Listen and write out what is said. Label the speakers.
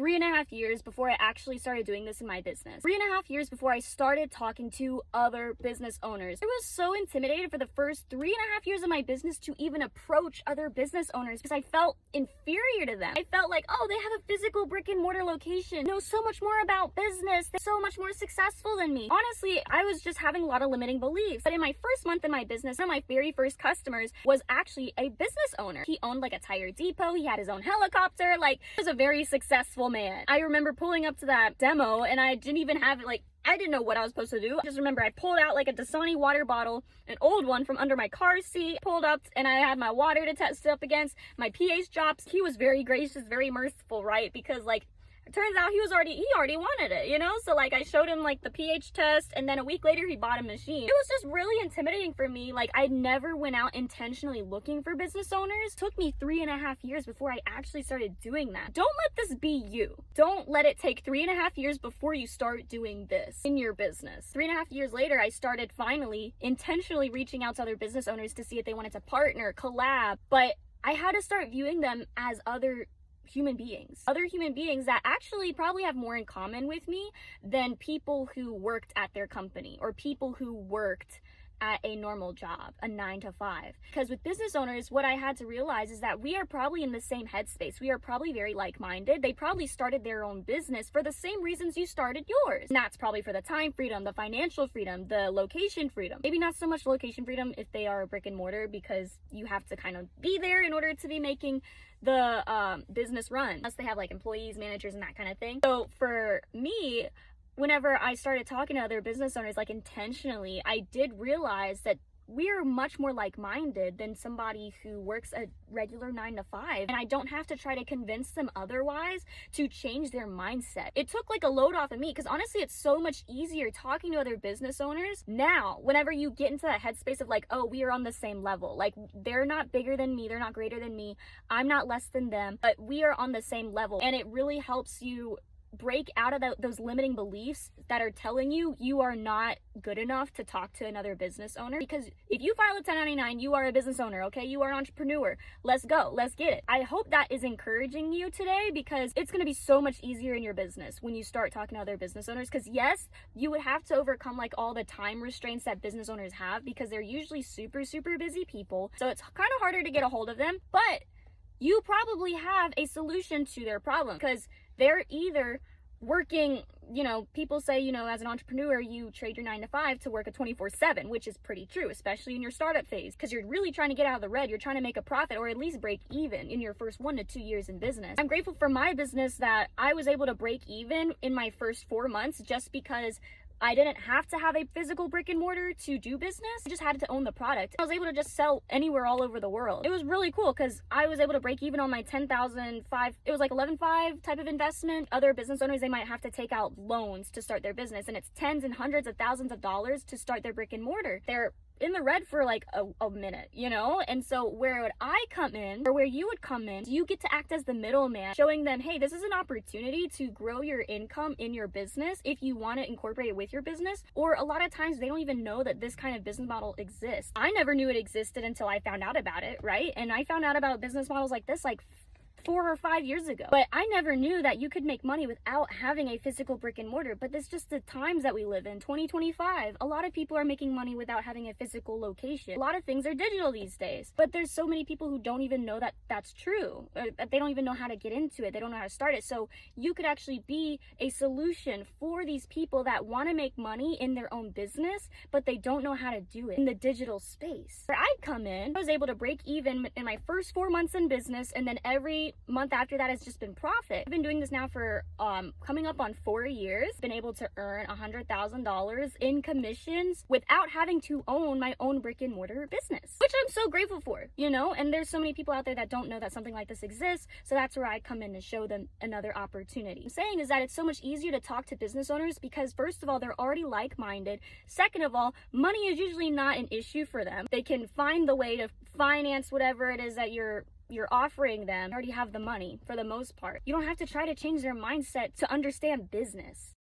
Speaker 1: 3.5 years before I actually started doing this in my business. 3.5 years before I started talking to other business owners. I was so intimidated for the first 3.5 years of my business to even approach other business owners because I felt inferior to them. I felt like, oh, they have a physical brick and mortar location, know so much more about business, they're so much more successful than me. Honestly, I was just having a lot of limiting beliefs. But in my first month in my business, one of my very first customers was actually a business owner. He owned like a tire depot, he had his own helicopter, like he was a very successful man. I remember pulling up to that demo and I didn't even have it, like I didn't know what I was supposed to do. I just remember I pulled out like a Dasani water bottle, an old one from under my car seat, pulled up and I had my water to test it up against, my pH drops. He was very gracious, very merciful, right? Because like, it turns out he already wanted it, you know? So like I showed him like the pH test and then a week later he bought a machine. It was just really intimidating for me. Like I never went out intentionally looking for business owners. It took me 3.5 years before I actually started doing that. Don't let this be you. Don't let it take 3.5 years before you start doing this in your business. 3.5 years later, I started finally intentionally reaching out to other business owners to see if they wanted to partner, collab, but I had to start viewing them as other human beings that actually probably have more in common with me than people who worked at their company or people who worked at a normal job, a 9 to 5. Because with business owners, what I had to realize is that we are probably in the same headspace. We are probably very like-minded. They probably started their own business for the same reasons you started yours. And that's probably for the time freedom, the financial freedom, the location freedom. Maybe not so much location freedom if they are brick and mortar, because you have to kind of be there in order to be making the business run, unless they have like employees, managers, and that kind of thing. So for me, whenever I started talking to other business owners, like intentionally, I did realize that we're much more like-minded than somebody who works a regular 9 to 5. And I don't have to try to convince them otherwise to change their mindset. It took like a load off of me, because honestly, it's so much easier talking to other business owners now, whenever you get into that headspace of like, oh, we are on the same level. Like they're not bigger than me, they're not greater than me, I'm not less than them, but we are on the same level. And it really helps you break out of those limiting beliefs that are telling you you are not good enough to talk to another business owner. Because if you file a 1099, you are a business owner, okay? You are an entrepreneur. Let's go. Let's get it. I hope that is encouraging you today, because it's going to be so much easier in your business when you start talking to other business owners. Because yes, you would have to overcome like all the time restraints that business owners have, because they're usually super, super busy people. So it's kind of harder to get a hold of them, but you probably have a solution to their problem, because they're either working, you know, people say, you know, as an entrepreneur, you trade your 9 to 5 to work a 24/7, which is pretty true, especially in your startup phase, because you're really trying to get out of the red. You're trying to make a profit, or at least break even in your first 1 to 2 years in business. I'm grateful for my business that I was able to break even in my first 4 months, just because I didn't have to have a physical brick and mortar to do business. I just had to own the product. I was able to just sell anywhere all over the world. It was really cool because I was able to break even on my 10,005. It was like 11.5 type of investment. Other business owners, they might have to take out loans to start their business, and it's tens and hundreds of thousands of dollars to start their brick and mortar. They're in the red for like a minute, you know? And so where would I come in, or where you would come in, you get to act as the middleman, showing them, hey, this is an opportunity to grow your income in your business if you want to incorporate it with your business. Or a lot of times they don't even know that this kind of business model exists. I never knew it existed until I found out about it, right? And I found out about business models like this like 4 or 5 years ago. But I never knew that you could make money without having a physical brick and mortar. But that's just the times that we live in. 2025, a lot of people are making money without having a physical location. A lot of things are digital these days. But there's so many people who don't even know that that's true. Or that they don't even know how to get into it. They don't know how to start it. So you could actually be a solution for these people that want to make money in their own business, but they don't know how to do it in the digital space. Where I'd come in, I was able to break even in my first 4 months in business, and then every month after that has just been profit. I've been doing this now for coming up on 4 years. Been able to earn $100,000 in commissions without having to own my own brick and mortar business, which I'm so grateful for, you know? And there's so many people out there that don't know that something like this exists. So that's where I come in and show them another opportunity. What I'm saying is that it's so much easier to talk to business owners because first of all, they're already like-minded. Second of all, money is usually not an issue for them. They can find the way to finance whatever it is that you're offering them. They already have the money for the most part. You don't have to try to change their mindset to understand business.